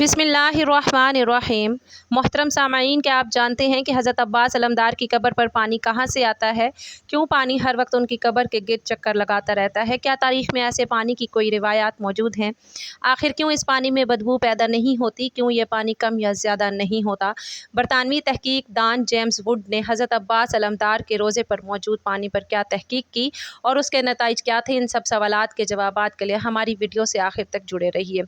बिस्मिल्लाहिर्रहमानिर्रहीम। मोहतरम सामाईन, क्या आप जानते हैं कि हज़रत अब्बास अलमदार की कब्र पर पानी कहाँ से आता है? क्यों पानी हर वक्त उनकी कब्र के गिर्द चक्कर लगाता रहता है? क्या तारीख़ में ऐसे पानी की कोई रिवायात मौजूद हैं? आखिर क्यों इस पानी में बदबू पैदा नहीं होती? क्यों ये पानी कम या ज़्यादा नहीं होता? बरतानवी तहकीक दान जेम्स वुड ने हज़रत अब्बास अलमदार के रोज़े पर मौजूद पानी पर क्या तहकीक की और उसके नताइज क्या थे? इन सब सवालात के जवाबात के लिए हमारी वीडियो से आखिर तक जुड़े रहिए।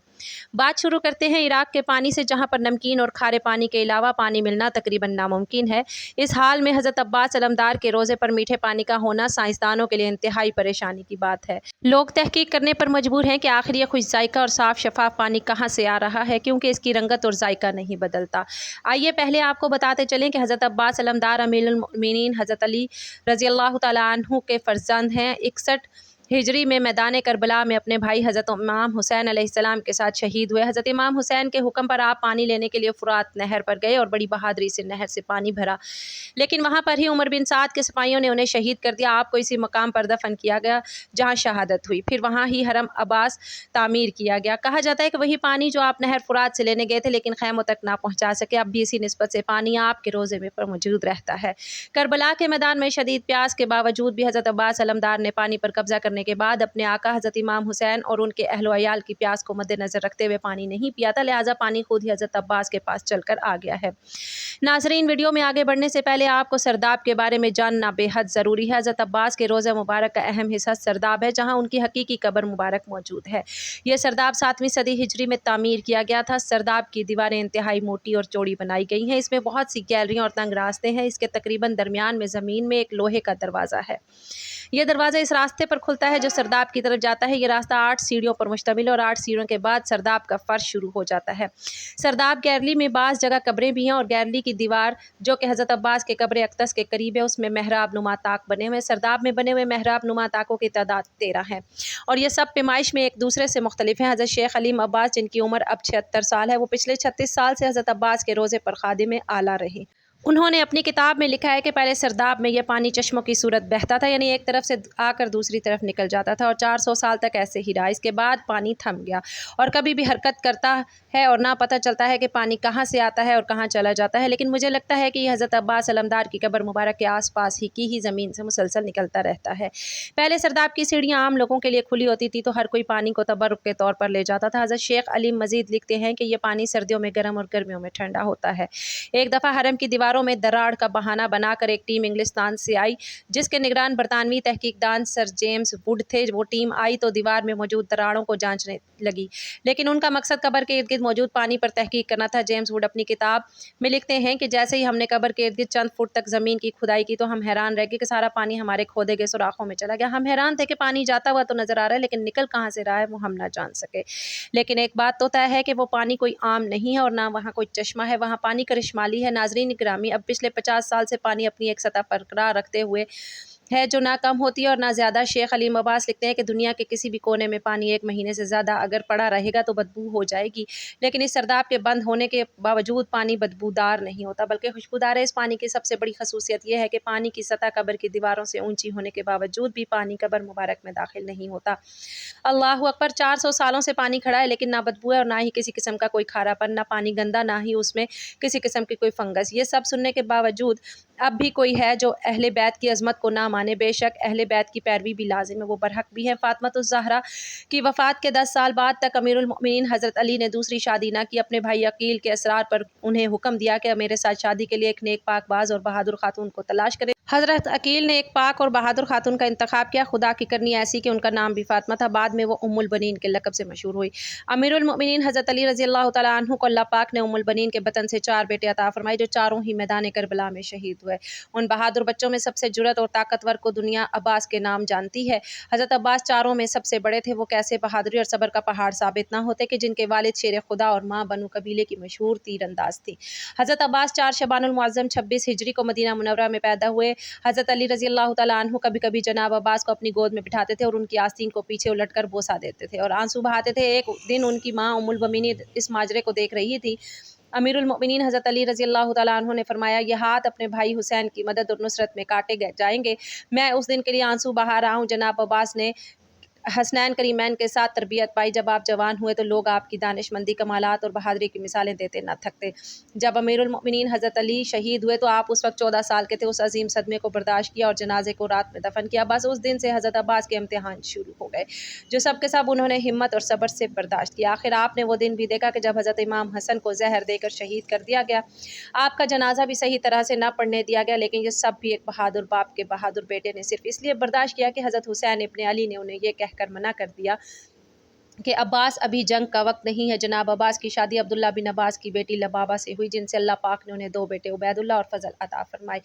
बात शुरू करते हैं इराक के पानी से, जहां पर नमकीन और खारे पानी के अलावा पानी मिलना तकरीबन नामुमकिन है। इस हाल में हज़रत अब्बास अलमदार के रोज़े पर मीठे पानी का होना साइंसदानों के लिए इंतहाई परेशानी की बात है। लोग तहकीक करने पर मजबूर हैं कि आखिर ये खुश जायका और साफ शफाफ पानी कहाँ से आ रहा है, क्योंकि इसकी रंगत और जायका नहीं बदलता। आइए पहले आपको बताते चलें कि हज़रत अब्बास अलमदार अमीरुल मोमिनीन हज़रत अली रज़ी अल्लाह तआला अन्हु के फ़र्जंद हैं। 61 हिजरी में मैदान करबला में अपने भाई हज़रत इमाम हुसैन अलैहिस्सलाम के साथ शहीद हुए। हज़रत इमाम हुसैन के हुक्म पर आप पानी लेने के लिए फुरात नहर पर गए और बड़ी बहादुरी से नहर से पानी भरा, लेकिन वहाँ पर ही उमर बिन साद के सिपाहियों ने उन्हें शहीद कर दिया। आपको इसी मकाम पर दफन किया गया जहाँ शहादत हुई। फिर वहाँ ही हरम अब्बास तामीर किया गया। कहा जाता है कि वही पानी जो आप नहर फुरात से लेने गए थे लेकिन खैमों तक ना पहुँचा सके, अब भी इसी निस्बत से पानी आपके रोज़े में पर मौजूद रहता है। करबला के मैदान में शदीद प्यास के बावजूद भी हज़रत अब्बास अलमदार ने पानी पर कब्जा करने के बाद अपने आका हज़रत इमाम हुसैन और उनके अहलो अयाल की प्यास को मद्देनज़र रखते हुए पानी नहीं पिया था, लिहाजा पानी खुद ही हज़रत अब्बास के पास चलकर आ गया है। नाज़रीन, वीडियो में आगे बढ़ने से पहले आपको सरदाब के बारे में जानना बेहद ज़रूरी है। हज़रत अब्बास के रोज़ा मुबारक का अहम हिस्सा सरदाब है, जहाँ उनकी हकीकी कब्र मुबारक मौजूद है। यह सरदाब 7वीं सदी हिजरी में तामीर किया गया था। सरदाब की दीवारें इंतहाई मोटी और चौड़ी बनाई गई हैं। इसमें बहुत सी गैलरियाँ और तंग रास्ते हैं। इसके तकरीबन दरमियान में ज़मीन में एक लोहे का दरवाज़ा है। यह दरवाज़ा इस रास्ते पर खुलता है जो सरदाब की तरफ जाता है। यह रास्ता 8 सीढ़ियों पर मुश्तमिल है और 8 सीढ़ियों के बाद सरदाब का फर्श शुरू हो जाता है। सरदाब गैरली में बाज़ जगह कब्रें भी हैं और गैरली की दीवार जो कि हज़रत अब्बास के कब्र अक़दस के करीब है, उसमें मेहराब नुमा ताक बने हुए हैं। सरदाब में बने हुए मेहराब नुमा ताकों की तादाद 13 है और ये सब पैमाइश में एक दूसरे से मुख्तलिफ हैं। हज़रत शेख अलीम अब्बास, जिनकी उम्र अब 76 साल है, वो पिछले 36 साल से हज़रत अब्बास के रोज़े पर खादिम आला रहे। उन्होंने अपनी किताब में लिखा है कि पहले सरदाब में यह पानी चश्मों की सूरत बहता था, यानी एक तरफ से आकर दूसरी तरफ निकल जाता था और 400 साल तक ऐसे ही रहा। इसके बाद पानी थम गया और कभी भी हरकत करता है और ना पता चलता है कि पानी कहाँ से आता है और कहाँ चला जाता है। लेकिन मुझे लगता है कि यह हज़रत अब्बास अलमदार की कब्र मुबारक के आसपास ही की ज़मीन से मुसलसल निकलता रहता है। पहले सरदाब की सीढ़ियाँ आम लोगों के लिए खुली होती थी, तो हर कोई पानी को तबर्रुक के तौर पर ले जाता था। हज़रत शेख अलीम मजीद लिखते हैं कि यह पानी सर्दियों में गर्म और गर्मियों में ठंडा होता है। एक दफ़ा हरम की दीवारों में दरार का बहाना बनाकर एक टीम इंग्लिस्तान से आई, जिसके निगरान बरतानवी तहकीकदान सर जेम्स वुड थे। वो टीम आई तो दीवार में मौजूद दरारों को जांचने लगी, लेकिन उनका मकसद कब्र के इर्द गिर्द मौजूद पानी पर तहकीक करना था। जेम्स वुड अपनी किताब में लिखते हैं कि जैसे ही हमने कब्र के इर्द गिर्द चंद फुट तक ज़मीन की खुदाई की तो हम हैरान रह गए कि सारा पानी हमारे खोदे गए सुराखों में चला गया। हम हैरान थे कि पानी जाता हुआ तो नज़र आ रहा है, लेकिन निकल कहाँ से रहा है वो हम ना जान सके। लेकिन एक बात तो तय है कि वो पानी कोई आम नहीं है और ना वहाँ कोई चश्मा है, वहाँ पानी करिश्माली है। नाज़रीन गिरामी, अब पिछले 50 साल से पानी अपनी एक सतह बरकरार रखते हुए है जो ना कम होती है और ना ज़्यादा। शेख अलीम अब्बास लिखते हैं कि दुनिया के किसी भी कोने में पानी 1 महीने से ज़्यादा अगर पड़ा रहेगा तो बदबू हो जाएगी, लेकिन इस सरदाब के बंद होने के बावजूद पानी बदबूदार नहीं होता बल्कि खुशबूदार है। इस पानी की सबसे बड़ी खसूसियत यह है कि पानी की सतह कब्र की दीवारों से ऊंची होने के बावजूद भी पानी कब्र मुबारक में दाखिल नहीं होता। अल्लाह अकबर, 400 सालों से पानी खड़ा है लेकिन ना बदबू है और ना ही किसी किस्म का कोई खारापन, ना पानी गंदा, ना ही उसमें किसी किस्म की कोई फंगस। ये सब सुनने के बावजूद अब भी कोई है जो अहले बैत की अज़मत को ना माने। बेशक अहले बैत की पैरवी भी लाजिम है, वो बरहक भी है। फातिमातुज़ ज़हरा की वफ़ात के 10 साल बाद तक अमीरुल मोमिनीन हज़रत अली ने दूसरी शादी ना की। अपने भाई अकील के असरार पर उन्हें हुक्म दिया कि मेरे साथ शादी के लिए एक नेक पाक बाज और बहादुर खातून को तलाश करें। हज़रत अकील ने एक पाक और बहादुर खातून का इंतखाब किया। खुदा की करनी ऐसी कि उनका नाम भी फातिमा था। बाद में वो उम्मुल बनीन के लक़ब से मशहूर हुई। अमीरुल मोमिनीन हज़रत अली रज़ी अल्लाह तआला अन्हु को अल्लाह पाक ने उम्मुल बनीन के बतन से 4 बेटे अता फरमाए, जो चारों ही मैदान करबला में शहीद हुए। उन बहादुर बच्चों में सबसे जुरत और ताकतवर को दुनिया अब्बास के नाम जानती है। हज़रत अब्बास चारों में सबसे बड़े थे। वो कैसे बहादुरी और सब्र का पहाड़ साबित ना होते कि जिनके वालिद शेर खुदा और माँ बनु कबीले की मशहूर तीरंदाज थी। हज़रत अब्बास 4 शबानुल मुअज़्ज़म 26 हिजरी को मदीना मुनव्वरा में पैदा हुए। हज़रत अली रज़ी अल्लाह तआला अन्हु कभी कभी जनाब अब्बास को अपनी गोद में बिठाते थे और उनकी आस्तीन को पीछे उलट कर बोसा देते थे और आंसू बहाते थे। एक दिन उनकी माँ उम्मुल बमीन इस माजरे को देख रही थी। अमीरुल मोमिनीन हज़रत अली रज़ी अल्लाह तआला अन्हु ने फरमाया, यह हाथ अपने भाई हुसैन की मदद और नुसरत में काटे जाएंगे। मैं उस दिन के लिए आंसू बहा रहा हूँ। जनाब अब्बास ने हसनैन करीमैन के साथ तरबियत पाई। जब आप जवान हुए तो लोग आपकी दानिशमंदी, कमालात और बहादुरी की मिसालें देते न थकते। जब अमीरुल मोमिनीन हज़रत अली शहीद हुए तो आप उस वक्त 14 साल के थे। उस अजीम सदमे को बर्दाश्त किया और जनाजे को रात में दफन किया। बस उस दिन से हज़रत अब्बास के इम्तिहान शुरू हो गए, जो सब के सब उन्होंने हिम्मत और सब्र से बर्दाश्त किया। आखिर आपने वो दिन भी देखा कि जब हज़रत इमाम हसन को जहर देकर शहीद कर दिया गया। आपका जनाजा भी सही तरह से न पढ़ने दिया गया, लेकिन ये सब भी एक बहादुर बाप के बहादुर बेटे ने सिर्फ इसलिए बर्दाश्त किया कि हज़रत हुसैन इब्ने अली ने उन्हें ये कहकर मना कर दिया कि अब्बास अभी जंग का वक्त नहीं है। जनाब अब्बास की शादी अब्दुल्ला बिन अब्बास की बेटी लबाबा से हुई, जिनसे अल्लाह पाक ने उन्हें 2 बेटे उबैदुल्ला और फजल अता फरमाए।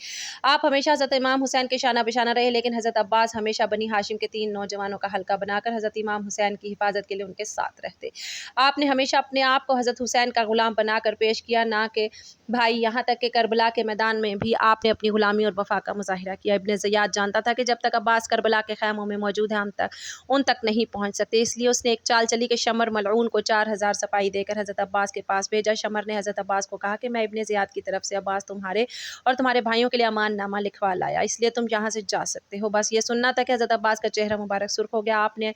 आप हमेशा हज़रत इमाम हुसैन के शाना बिशाना रहे, लेकिन हज़रत अब्बास हमेशा बनी हाशिम के 3 नौजवानों का हल्का बनाकर हज़रत इमाम हुसैन की हिफाजत के लिए उनके साथ रहते। आपने हमेशा अपने आप को हज़रत हुसैन का गुलाम बनाकर पेश किया, ना कि भाई। यहाँ तक कि करबला के मैदान में भी आपने अपनी गुलामी और वफा का मुजाहिरा किया। इब्ने ज़ियाद जानता था कि जब तक अब्बास करबला के खैमों में मौजूद है, हम तक उन तक नहीं पहुँच सकते। इसलिए उसने एक चाल चली कि शमर मलऊन को 4000 सिपाही देकर हज़रत अब्बास के पास भेजा। शमर ने हज़रत अब्बास को कहा कि मैं इब्ने ज़ियाद की तरफ से अब्बास तुम्हारे और तुम्हारे भाइयों के लिए अमाननामा लिखवा लाया, इसलिए तुम यहाँ से जा सकते हो। बस ये सुनना था कि हज़रत अब्बास का चेहरा मुबारक सुर्ख हो गया। आपने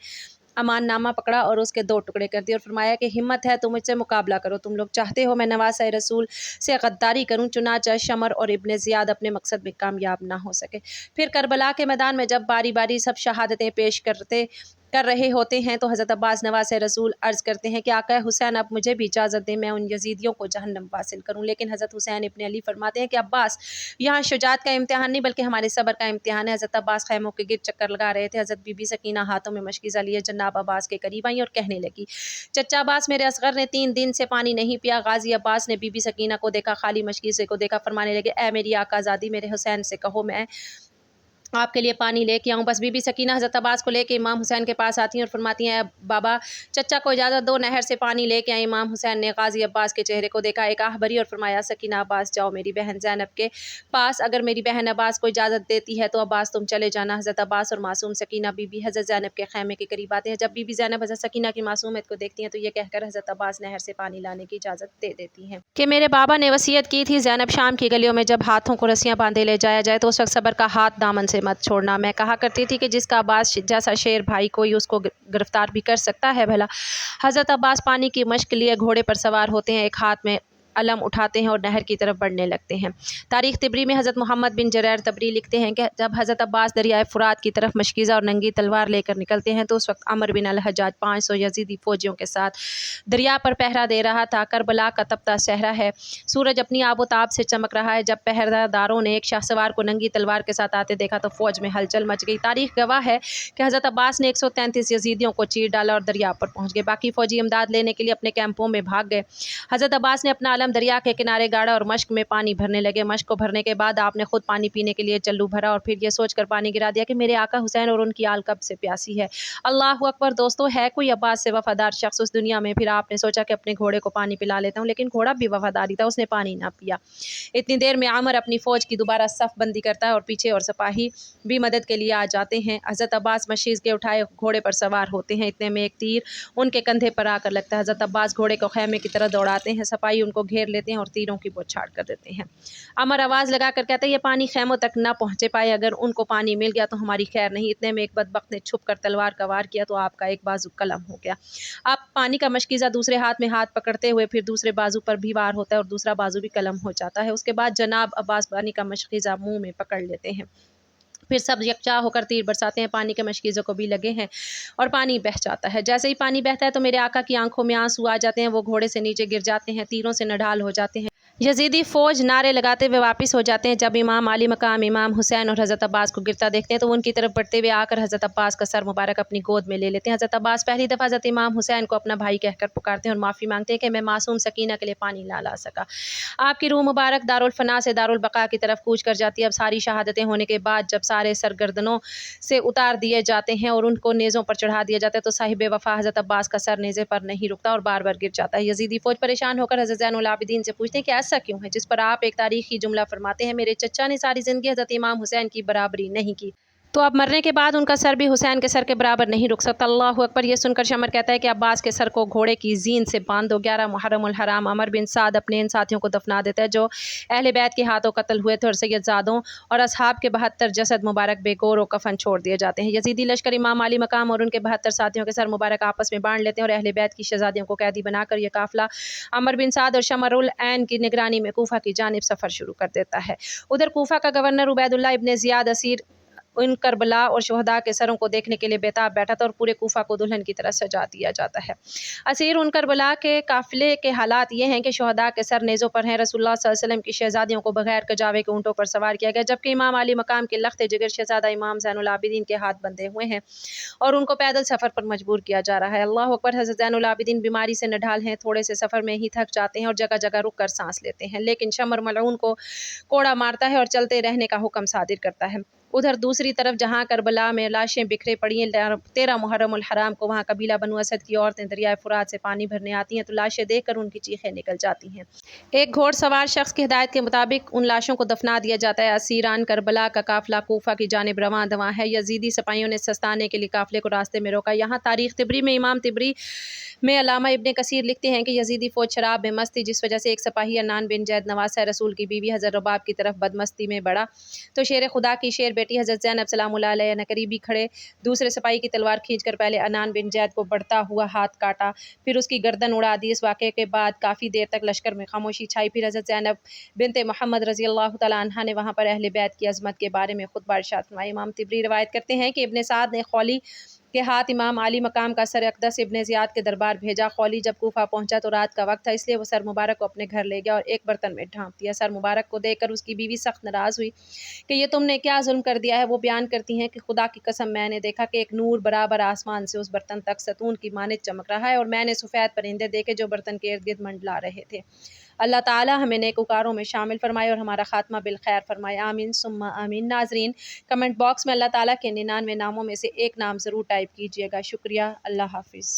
अमाननामा पकड़ा और उसके 2 टुकड़े कर दिए और फरमाया कि हिम्मत है तो मुझसे मुकाबला करो। तुम लोग चाहते हो मैं नवासे रसूल से गद्दारी करूं। चुनांचे शमर और इब्ने ज़ियाद अपने मकसद में कामयाब ना हो सके। फिर करबला के मैदान में जब बारी बारी सब शहादतें पेश कर रहे होते हैं तो हज़रत अब्बास नवासे रसूल अर्ज़ करते हैं कि आका हुसैन अब मुझे भी इजाज़त दें, मैं उन यजीदियों को जहन्नम वासिल करूं। लेकिन हज़रत हुसैन इब्ने अली फरमाते हैं कि अब्बास, यहाँ शुजात का इम्तिहान नहीं बल्कि हमारे सब्र का इम्तिहान है। हज़रत अब्बास खैमों के गिर्द चक्कर लगा रहे थे। हज़रत बीबी सकीना हाथों में मशकीज़ा लिए जनाब अब्बास के करीब आई और कहने लगी, चचा अब्बास, मेरे असगर ने 3 दिन से पानी नहीं पिया। गाजी अब्बास ने बीबी सकीना को देखा, खाली मशकीज़े को देखा, फरमाने लगे, ए मेरी आकाज़ादी, मेरे हुसैन से कहो मैं आपके लिए पानी लेके आऊँ। बस बीबी सकीना हज़रत अब्बास को लेके इमाम हुसैन के पास आती हैं और फरमाती हैं, बाबा चचा को इजाज़त दो, नहर से पानी लेके आए। इमाम हुसैन ने गाजी अब्बास के चेहरे को देखा, एक आह भरी और फरमाया, सकीना अब्बास जाओ मेरी बहन ज़ैनब के पास। अगर मेरी बहन अब्बास को इजाज़त देती है तो अब्बास तुम चले जाना। हज़रत अब्बास और मासूम सकीना बीबी हज़रत ज़ैनब के खैमे के करीब आते हैं। जब बीबी ज़ैनब हज़रत सकीना की मासूमियत को देखती हैं तो ये कहकर हज़रत अब्बास नहर से पानी लाने की इजाज़त दे देती हैं कि मेरे बाबा ने वसीयत की थी, ज़ैनब शाम की गलियों में जब हाथों को रस्सियाँ बांधे ले जाया जाए तो उस वक्त सब्र का हाथ दामन से मत छोड़ना। मैं कहा करती थी कि जिसका अब्बास जैसा शेर भाई कोई उसको गिरफ्तार भी कर सकता है भला। हज़रत अब्बास पानी की मश्क लिए घोड़े पर सवार होते हैं, एक हाथ में अलम उठाते हैं और नहर की तरफ बढ़ने लगते हैं। तारीख़ तिबरी में हज़रत मोहम्मद बिन जरैर तबरी लिखते हैं कि जब हज़रत अब्बास दरियाए फ़ुरात की तरफ मशकीज़ा और नंगी तलवार लेकर निकलते हैं तो उस वक्त अमर बिन अल हज्जाज 500 यजीदी फ़ौजियों के साथ दरिया पर पहरा दे रहा था। करबला का तपता सहरा है, सूरज अपनी आबोताब से चमक रहा है। जब पहरेदारों ने एक शाहसवार को नंगी तलवार के साथ आते देखा तो फ़ौज में हलचल मच गई। तारीख़ गवाह है कि हज़रत अब्बास ने 133 यजीदियों को चीर डाला और दरिया पर पहुँच गए। बाकी फ़ौजी इमदाद लेने के लिए अपने कैंपों में भाग गए। हज़रत अब्बास ने अपना अलम दरिया के किनारे गाड़ा और मश्क में पानी भरने लगे। मश्क को भरने के बाद आपने खुद पानी पीने के लिए चल्लू भरा और फिर ये सोचकर पानी गिरा दिया कि मेरे आका हुसैन और उनकी आल कब से प्यासी है। अल्लाह अकबर। दोस्तों, है कोई अब्बास से वफादार शख्स उस दुनिया में? फिर आपने सोचा कि अपने घोड़े को पानी पिला लेता हूँ, लेकिन घोड़ा भी वफादारी था, उसने पानी ना पिया। इतनी देर में आमर अपनी फ़ौज की दोबारा सफ़ बंदी करता है और पीछे और सिपाही भी मदद के लिए आ जाते हैं। हज़रत अब्बास मशीज़ के उठाए घोड़े पर सवार होते हैं। इतने में एक तीर उनके कंधे पर आकर लगता है। हज़रत अब्बास घोड़े को खैमे की तरह दौड़ाते हैं, सिपाही उनको घेर लेते हैं और तीरों की बौछार कर देते हैं। अमर आवाज़ लगा कर कहते हैं, ये पानी खैमों तक ना पहुँचे पाए, अगर उनको पानी मिल गया तो हमारी खैर नहीं। इतने में एक बदबख्त ने छुप कर तलवार का वार किया तो आपका एक बाजू कलम हो गया। आप पानी का मशकीज़ा दूसरे हाथ में हाथ पकड़ते हुए फिर दूसरे बाजू पर भी वार होता है और दूसरा बाजू भी कलम हो जाता है। उसके बाद जनाब अब्बास पानी का मशकीज़ा मुँह में पकड़ लेते हैं। फिर सब यकजा होकर तीर बरसाते हैं। पानी के मशकीज़ों को भी लगे हैं और पानी बह जाता है। जैसे ही पानी बहता है तो मेरे आका की आंखों में आंसू आ जाते हैं। वो घोड़े से नीचे गिर जाते हैं, तीरों से नढाल हो जाते हैं। यजीदी फ़ौज नारे लगाते हुए वापस हो जाते हैं। जब इमाम आली मकाम इमाम हुसैन और हज़रत अब्बास को गिरता देखते हैं तो उनकी तरफ बढ़ते हुए आकर हज़रत अब्बास का सर मुबारक अपनी गोद में ले लेते हैं। हज़रत अब्बास पहली दफ़ा हज़रत इमाम हुसैन को अपना भाई कहकर पुकारते हैं और माफ़ी मांगते हैं कि मैं मासूम सकीना के लिए पानी ना ला सका। आपकी रूह मुबारक दारुल फना से दारुल बका की तरफ कूच कर जाती है। अब सारी शहादतें होने के बाद जब सारे सरगर्दनों से उतार दिए जाते हैं और उनको नेज़ों पर चढ़ा दिया जाता है तो साहिब वफ़ा हज़रत अब्बास का सर नेज़े पर नहीं रुकता और बार बार गिर जाता है। यजीदी फ़ौज परेशान होकर हज़रत ज़ैनुल आबिदीन से पूछते हैं कि ऐसा क्यों है, जिस पर आप एक तारीखी जुमला फरमाते हैं, मेरे चचा ने सारी ज़िंदगी हज़रत इमाम हुसैन की बराबरी नहीं की। तो अब मरने के बाद उनका सर भी हुसैन के सर के बराबर नहीं रुक सकता। अल्लाह अकबर। ये सुनकर शमर कहता है कि अब्बास के सर को घोड़े की जीन से बांध दो। 11 मुहर्रमुल हराम अमर बिन साद अपने इन साथियों को दफना देता है जो अहले बैत के हाथों कत्ल हुए थे और सैयदजादों और असहाब के 72 जसद मुबारक बेगौर और कफन छोड़ दिए जाते हैं। यजीदी लश्कर इमाम अली मकाम और उनके 72 साथियों के सर मुबारक आपस में बांट लेते हैं और अहले बैत की शहजादियों को कैदी बनाकर यह काफिला अमर बिन साद और शमरुल ऐन की निगरानी में कूफा की जानिब सफ़र शुरू कर देता है। उधर कूफा का governor Ubaidullah Ibn Ziyad Asir उन करबला और शहदा के सरों को देखने के लिए बेताब बैठा था और पूरे कूफा को दुल्हन की तरह सजा दिया जाता है। असीर उन करबला के काफिले के हालात ये हैं कि शहदा के सर नेज़ों पर हैं। रसूलुल्लाह सल्लल्लाहु अलैहि वसल्लम की शहजादियों को बगैर कजावे के ऊँटों पर सवार किया गया, जबकि इमाम अली मकाम के लख्त जिगर शहजादा इमाम ज़ैनुल आबिदीन के हाथ बंधे हुए हैं और उनको पैदल सफ़र पर मजबूर किया जा रहा है। अल्लाह अकबर। हज़रत ज़ैनुल आबिदीन बीमारी से नढाल हैं, थोड़े से सफ़र में ही थक जाते हैं और जगह जगह रुक कर सांस लेते हैं, लेकिन शमर मलऊन को कोड़ा मारता है और चलते रहने का हुक्म सादिर करता है। उधर दूसरी तरफ जहाँ करबला में लाशें बिखरे पड़ी हैं, 13 मुहर्रमुल हराम को वहाँ कबीला बनु असद की औरतें दरियाए फुरात से पानी भरने आती हैं तो लाशें देखकर उनकी चीखें निकल जाती हैं। एक घोड़सवार शख्स की हिदायत के मुताबिक उन लाशों को दफना दिया जाता है। असीरान करबला का काफिला कूफा की जानिब रवां दवां है। यजीदी सिपाहियों ने सस्ताने के लिए काफिले को रास्ते में रोका। यहाँ तारीख तिबरी में इमाम तिबरी में अलामा इब्ने कसीर लिखते हैं कि यजीदी फौज शराब में मस्त थी, जिस वजह से एक सिपाही अनान बिन जैद नवासा रसूल की बीवी हज़रत रबाब की तरफ बदमस्ती में बढ़ा तो शेर खुदा की शेर बेटी हज़रत ज़ैनब सलामुल्लाह अलैहा ने करीबी खड़े दूसरे सिपाही की तलवार खींचकर पहले अनान बिन जैद को बढ़ता हुआ हाथ काटा, फिर उसकी गर्दन उड़ा दी। इस वाक़े के बाद काफ़ी देर तक लश्कर में खामोशी छाई। फिर हज़रत ज़ैनब बिनते मोहम्मद रज़ी अल्लाह तआला अन्हा ने वहाँ पर अहले बैत की अज़मत के बारे में खुतबा इरशाद फरमाया। इमाम तिबरी रिवायत करते हैं कि इब्ने साद ने खौली के हाथ इमाम अली मकाम का सर अक़दस इब्ने ज़ियाद के दरबार भेजा। खौली जब कूफा पहुंचा तो रात का वक्त था, इसलिए वो सर मुबारक को अपने घर ले गया और एक बर्तन में ढांप दिया। सर मुबारक को देखकर उसकी बीवी सख्त नाराज़ हुई कि ये तुमने क्या जुल्म कर दिया है। वो बयान करती हैं कि खुदा की कसम मैंने देखा कि एक नूर बराबर आसमान से उस बर्तन तक सतून की मानित चमक रहा है और मैंने सफ़ेद परिंदे देखे जो बर्तन के इर्द गिर्द मंडला रहे थे। अल्लाह ताला हमें नेकोकारों में शामिल फरमाए और हमारा खात्मा बिल खैर फरमाए। आमीन सुम्मा आमीन। नाजरीन, कमेंट बॉक्स में अल्लाह ताला के 99 नामों में से एक नाम ज़रूर टाइप कीजिएगा। शुक्रिया। अल्लाह हाफिज़।